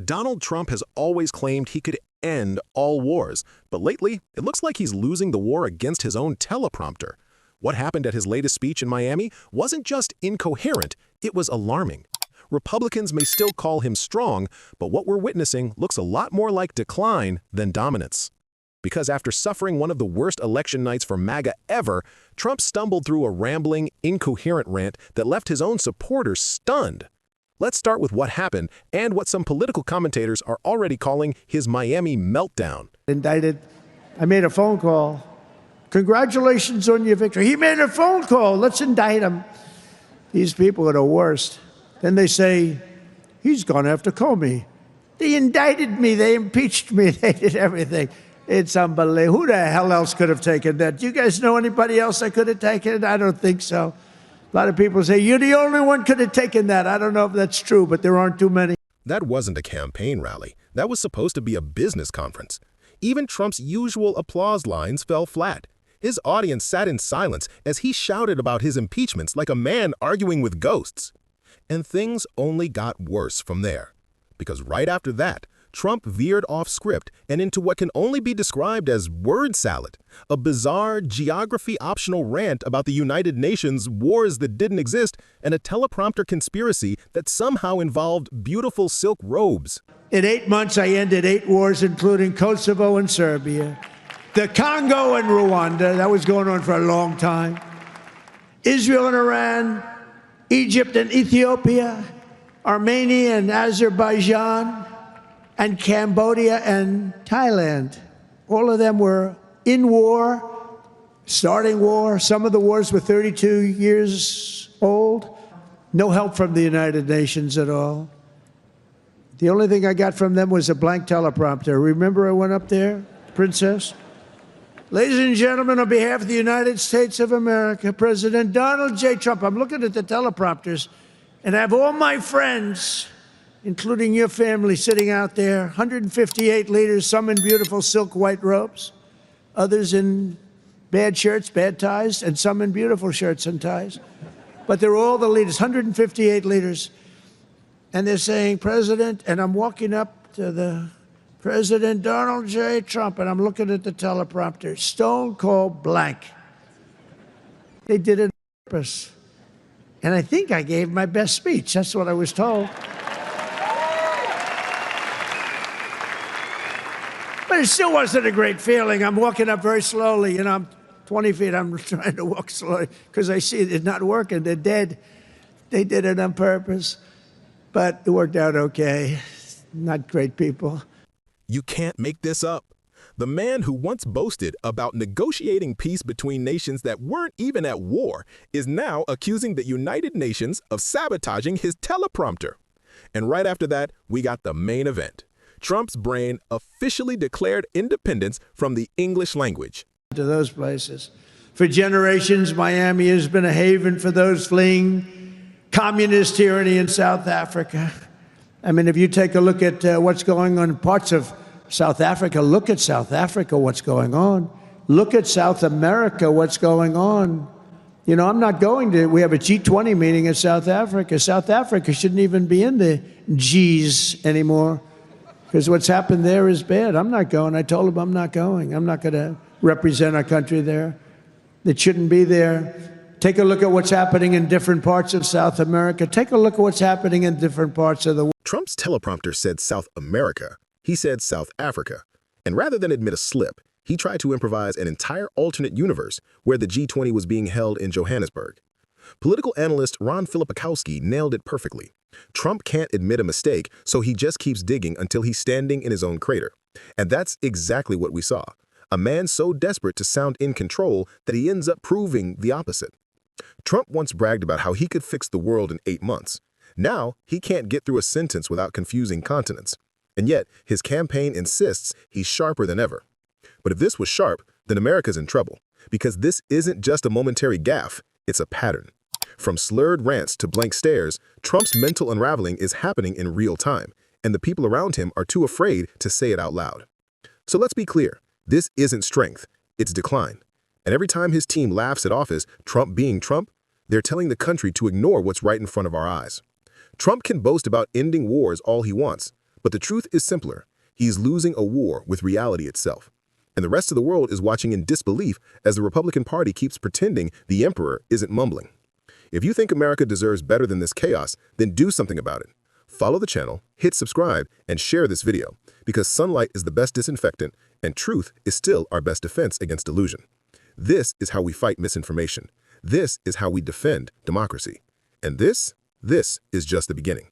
Donald Trump has always claimed he could end all wars, but lately, it looks like he's losing the war against his own teleprompter. What happened at his latest speech in Miami wasn't just incoherent, it was alarming. Republicans may still call him strong, but what we're witnessing looks a lot more like decline than dominance. Because after suffering one of the worst election nights for MAGA ever, Trump stumbled through a rambling, incoherent rant that left his own supporters stunned. Let's start with what happened and what some political commentators are already calling his Miami meltdown. Indicted. I made a phone call. Congratulations on your victory. He made a phone call. Let's indict him. These people are the worst. Then they say, he's gone after Comey. They indicted me. They impeached me. They did everything. It's unbelievable. Who the hell else could have taken that? Do you guys know anybody else that could have taken it? I don't think so. A lot of people say, you're the only one could have taken that. I don't know if that's true, but there aren't too many. That wasn't a campaign rally. That was supposed to be a business conference. Even Trump's usual applause lines fell flat. His audience sat in silence as he shouted about his impeachments like a man arguing with ghosts. And things only got worse from there. Because right after that, Trump veered off script and into what can only be described as word salad, a bizarre geography-optional rant about the United Nations, wars that didn't exist, and a teleprompter conspiracy that somehow involved beautiful silk robes. In 8 months, I ended 8 wars, including Kosovo and Serbia, the Congo and Rwanda, that was going on for a long time, Israel and Iran, Egypt and Ethiopia, Armenia and Azerbaijan, and Cambodia and Thailand. All of them were in war, starting war. Some of the wars were 32 years old. No help from the United Nations at all. The only thing I got from them was a blank teleprompter. Remember I went up there, Princess? Ladies and gentlemen, on behalf of the United States of America, President Donald J. Trump, I'm looking at the teleprompters, and I have all my friends, including your family, sitting out there, 158 leaders, some in beautiful silk white robes, others in bad shirts, bad ties, and some in beautiful shirts and ties. But they're all the leaders, 158 leaders. And they're saying, President, and I'm walking up to the President Donald J. Trump, and I'm looking at the teleprompter, stone cold blank. They did it on purpose. And I think I gave my best speech. That's what I was told. But it still wasn't a great feeling. I'm walking up very slowly. You know, I'm 20 feet. I'm trying to walk slowly because I see it's not working. They're dead. They did it on purpose. But it worked out okay. Not great people. You can't make this up. The man who once boasted about negotiating peace between nations that weren't even at war is now accusing the United Nations of sabotaging his teleprompter. And right after that, we got the main event. Trump's brain officially declared independence from the English language. To those places. For generations, Miami has been a haven for those fleeing communist tyranny in South Africa. I mean, if you take a look at what's going on in parts of South Africa, look at South Africa, what's going on. Look at South America, what's going on. You know, I'm not going to, we have a G20 meeting in South Africa. South Africa shouldn't even be in the Gs anymore because what's happened there is bad. I'm not going. I told them I'm not going. I'm not going to represent our country there. It shouldn't be there. Take a look at what's happening in different parts of South America. Take a look at what's happening in different parts of the world. Trump's teleprompter said South America. He said South Africa. And rather than admit a slip, he tried to improvise an entire alternate universe where the G20 was being held in Johannesburg. Political analyst Ron Filipakowski nailed it perfectly. Trump can't admit a mistake, so he just keeps digging until he's standing in his own crater. And that's exactly what we saw. A man so desperate to sound in control that he ends up proving the opposite. Trump once bragged about how he could fix the world in 8 months. Now, he can't get through a sentence without confusing continents. And yet, his campaign insists he's sharper than ever. But if this was sharp, then America's in trouble. Because this isn't just a momentary gaffe, it's a pattern. From slurred rants to blank stares, Trump's mental unraveling is happening in real time, and the people around him are too afraid to say it out loud. So let's be clear, this isn't strength, it's decline. And every time his team laughs at office, Trump being Trump, they're telling the country to ignore what's right in front of our eyes. Trump can boast about ending wars all he wants, But the truth is simpler. He's losing a war with reality itself. And the rest of the world is watching in disbelief as the Republican Party keeps pretending the emperor isn't mumbling. If you think America deserves better than this chaos, then do something about it. Follow the channel, hit subscribe, and share this video, because sunlight is the best disinfectant and truth is still our best defense against delusion. This is how we fight misinformation. This is how we defend democracy. And this is just the beginning.